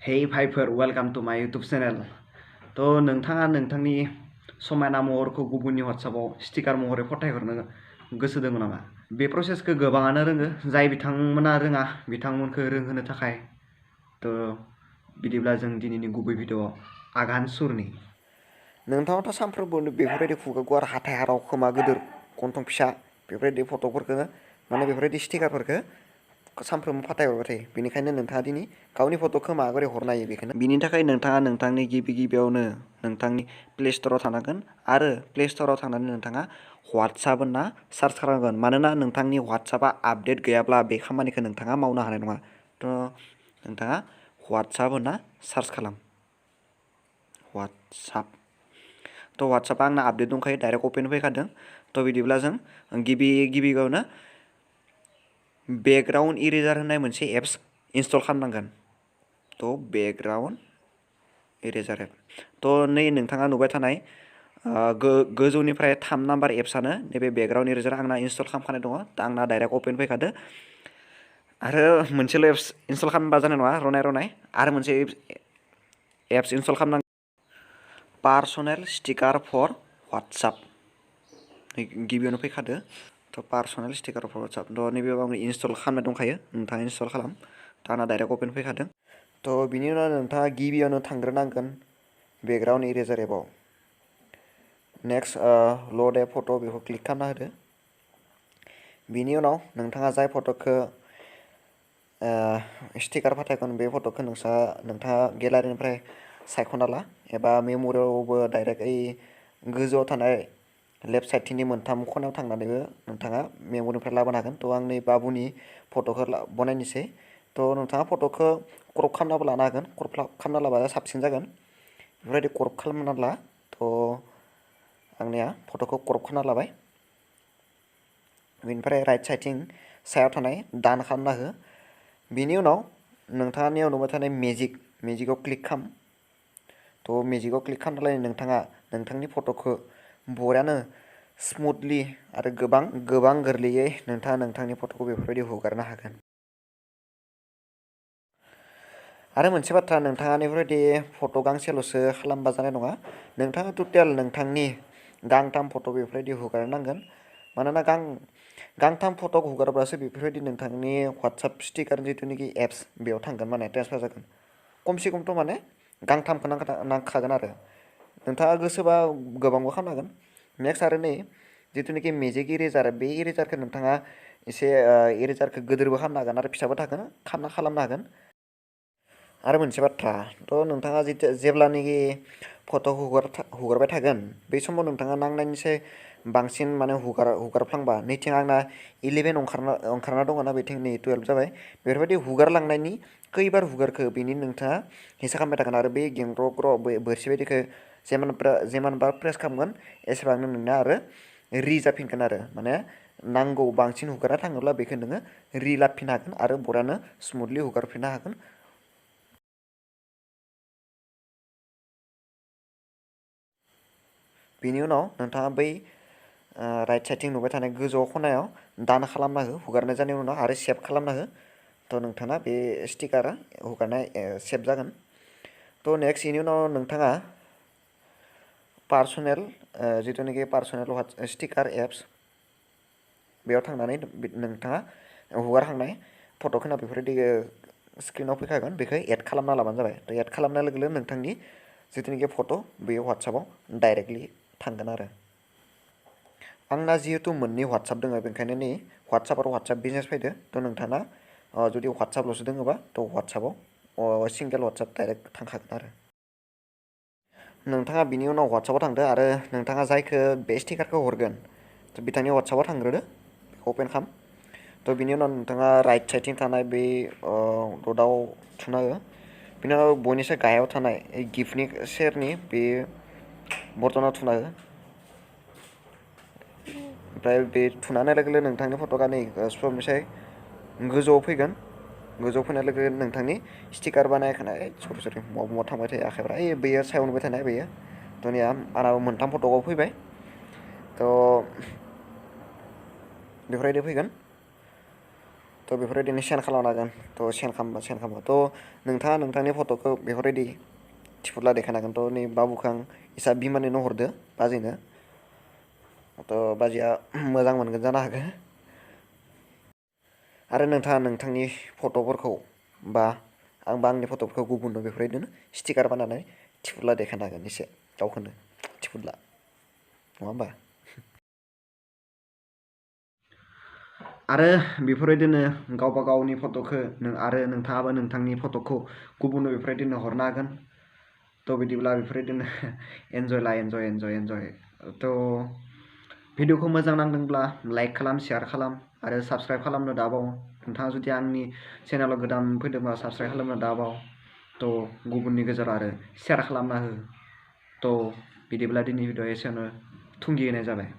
Hey भाइफोर welcome to माय YouTube channel. तो नोंथाङा नोंथांनि समायना महरखौ गुबुननि WhatsAppआव स्टिकार महरै फथायहरनो गोसो दङ नामा? बे प्रसेसखौ गोबाङानो रोङो, जाय बिथांमोना रोङा बिथांमोनखौ रोंहोनो थाखाय बिदिब्ला जों दिनैनि गुबै भिडिअ'आव आगान सुरनि। नोंथाङाथ' सानफ्रोमबो बेफोरबायदि खुगा गुवार, हाथाइ हाराव, खोमा गिदिर, गन्थं फिसा बेफोरबायदि फट'फोरखौ माने बेफोरबायदि स्टिकारफोरखौ सानफ्रोमबो फाथायहरबाय थायो। बेनिखायनो नोंथाङा दिनै गावनि फट'खौ माबोरै हरनो हायो बेखौनो। बिनि थाखाय नोंथाङा नोंथांनि गिबियावनो नोंथांनि प्ले स्ट'राव थानांगोन आरो प्ले स्ट'राव थांनानै नोंथाङा WhatsApp होनना सार्च खालामगोन। मानोना नोंथांनि WhatsAppआ आपडेट गैयाब्ला बे खामानिखौ नोंथाङा मावनो हानाय नङा। नोंथाङा WhatsApp होनना सार्च खालाम। WhatsAppआ आंना आपडेट दंखायो, डाइरेक्ट अपेन फैखादों। बिदिब्ला जों गिबियावनो बेकग्राउन्ड इरेजार होननाय मोनसे एप्स इनस्टल खालामनांगोन। Background eraser app. नै नोंथाङा नुबाय थानाय गोजौनिफ्राय 3 नाम्बार एप्सआनो नैबे बेकग्राउन्ड इरेजार आंना इनस्टल खालामखानाय दङ। आंना डाइरेक्ट अपेन फैखादो। आरो मोनसेल' एप्स इनस्टल खालामबा जानाय नङा, रनाय आरो मोनसे एप्स इनस्टल खालामनांगोन, पार्सनेल स्टिकार फर WhatsApp। गिबियावनो फैखादो। Personal sticker for WhatsApp। नैबेयाव आं इनस्टल खालामनाय दंखायो, नोंथाङा इनस्टल खालाम। आंना डाइरेक्ट अपेन फैखादों। बिनि उनाव नोंथाङा गिबियावनो थांग्रोनांगोन बेकग्राउन्ड इरेजार एपआव। नेक्स्ट ल'ड ए फट' बेखौ क्लिक खालामना होदो। बिनि उनाव नोंथाङा जाय फट'खौ स्टिकार फाथायगोन बे फट'खौ नोंथाङा गेलारिनिफ्राय सायख'ना ला, एबा मेम'रियावबो डाइरेक्ट गोजौआव थानाय लेफ्ट साइडथिंनि मोनथाम खनायाव थांनानैबो नोंथाङा मेम'रिनिफ्राय लाबोनो हागोन। आं नै बाबुनि फट'खौ बनायनोसै। नोंथाङा फट'खौ क्रप खालामनाबो लानो हागोन। क्रप खालामना लाबा साबसिन जागोन। बेफोरबायदि क्रप खालामना ला। आंनिया फट'खौ क्रप खालामना लाबाय। बेनिफ्राय राइट साइडथिं सायाव थानाय दान खालामना हो। बिनि उनाव नोंथाङा नुबाय थानाय मेजिकआव क्लिक खालाम। मेजिकआव क्लिक खालामनानै नोंथाङा नोंथांनि फट'खौ बरियानो स्मुथलि आरो गोबां गोरलैयै नोंथाङा नोंथांनि फट'खौ बेफोरबायदि हगारनो हागोन। आरो मोनसे बाथ्रा, नोंथाङा बेफोरबायदि फट' गांसेल'सो खालामबा जानाय नङा। नोंथाङा टटेल नोंथांनि गांथाम फट' बेफोरबायदि हगारनांगोन। मानोना गांथाम फट' हगारब्लासो बेफोरबायदि नोंथांनि WhatsApp स्टिकार जिथुनिखि एप्स बेयाव थांगोन, माने ट्रेन्सफार जागोन। खमसे खमथ' माने गांथामखौ नांखागोन आरो। नोंथाङा गोसोबा गोबांबो खालामनो हागोन। नेक्स्ट आरो नै जिथुनिखि मेजिक इरेजार, बे इरेजारखौ नोंथाङा एसे इरेजारखौ गिदिरबो खालामनो हागोन आरो फिसाबो खालामनो हागोन। आरो मोनसे बाथ्रा, नोंथाङा जेब्लानोखि फट' हगारबाय थागोन, बे समाव नोंथाङा नांनायनिसाय बांसिन माने हगारफ्लांबा, नैथिं आंना 11 ओंखारना दङ ना, बेथिं नै 12 जाबाय। बेफोरबायदि हगारलांनायनि खैबार हुगारखो बेनि नोंथाङा हिसाब खालामबाय थागोन। आरो बे बोरसि बायदिखौ जेमानबार प्रेस खालामगोन एसेबांनो नोंना आरो जाफिनगोन आरो। माने नांगौ बांसिन हुगारना थाङोब्ला बेखौ नोङो लाफिननो हागोन आरो बरानो स्मुथलि हुगारफिननो हागोन। बिनि उनाव नोंथाङा बै राइट साइडथिं नुबाय थानाय गोजौ खनायाव दान खालामना हो, हुगारनाय जानायनि उनाव आरो सेभ खालामना हो। नोंथाङा बे स्टिकारा हगारनाय सेभ जागोन। नेक्स्ट बेनि उनाव नोंथाङा जिथुनाखि पार्सनेल स्टिकार एप्स बेयाव थांनानै नोंथाङा हगारखांनाय फट'खौ बेफोरबायदि स्क्रिनाव फैखागोन, बेखौ एड खालामना लाबानो जाबाय। एड खालामनाय लोगो लोगो नोंथांनि जिथुनाखि फट' बेयो WhatsAppआव डाइरेक्टलि थांगोन आरो। आंना जिहेतु मोननै WhatsApp दङ, बेनिखायनो नै WhatsApp आरो WhatsApp बिजनेस फैदो। नोंथाङा जुदि WhatsAppल'सो दङबा WhatsAppआव सिंगेल WhatsApp डाइरेक्ट थांखागोन आरो। नोंथाङा बिनि उनाव WhatsAppआव थांदो आरो नोंथाङा जायखौ बे स्टिकारखौ हरगोन बिथांनि WhatsAppआव थांग्रोदो, बेखौ अपेन खालाम। बिनि उनाव नोंथाङा राइट साइडथिं थानाय बे डटआव थुना हो। बिनि उनाव बयनिसाय गाहायाव थानाय गिफ्टनि सेरनि बे बटनाव थुना हो। ओमफ्राय बे थुनानै लोगो लोगो नोंथांनि फट'आ नै सबनिसाय गोजौआव फैगोन। गोजौआव फैनाय लोगो नोंथांनि स्टिकार बानायखानाय मवा थांबाय थायो आखाइफ्रा, बेयो सायाव नुबाय थानाय बेयो। आंना मोनथाम फट'आव फैबाय। बेफोरबायदि फैगोन। थ' बेफोरबायदिनो सेन्ड खालामनो हागोन थ' सेन्ड खालामबा थ' नोंथाङा नोंथांनि फट'खौ बेफोरबायदि थिफुला देखायनो हागोन थ' नै बाबुखौ आं इसा बिमानैनो हरदो बाजैनो थ' बाजैया मोजां मोनगोन जानो हागौ आरो नोंथाङा नोंथांनि फट'फोरखौ बा आंबा आंनि फट'फोरखौ गुबुननो बेफोरबायदिनो स्टिकार बानायनानै थिफुला देखायनो हागोन एसे गावखौनो थिफुला नङा होमबा आरो बेफोरबायदिनो गावबा गावनि फट'खौ आरो नोंथाङाबो नोंथांनि फट'खौ गुबुननो बेफोरबायदिनो हरनो हागोन थ' बिदिब्ला बेफोरबायदिनो एन्जय थ' भिडिअखौ मोजां नांदोंब्ला लाइक खालाम शेयार खालाम आरो साबस्क्राइब खालामनो दाबाव नोंथाङा जुदि आंनि चेनेलाव गोदान फैदोंबा साबस्क्राइब खालामनो दाबाव थ' गुबुननि गेजेराव आरो शेयार खालामना हो थ' बिदिब्ला दिनै भिडिअ एसेयावनो थुंगि होनाय जाबाय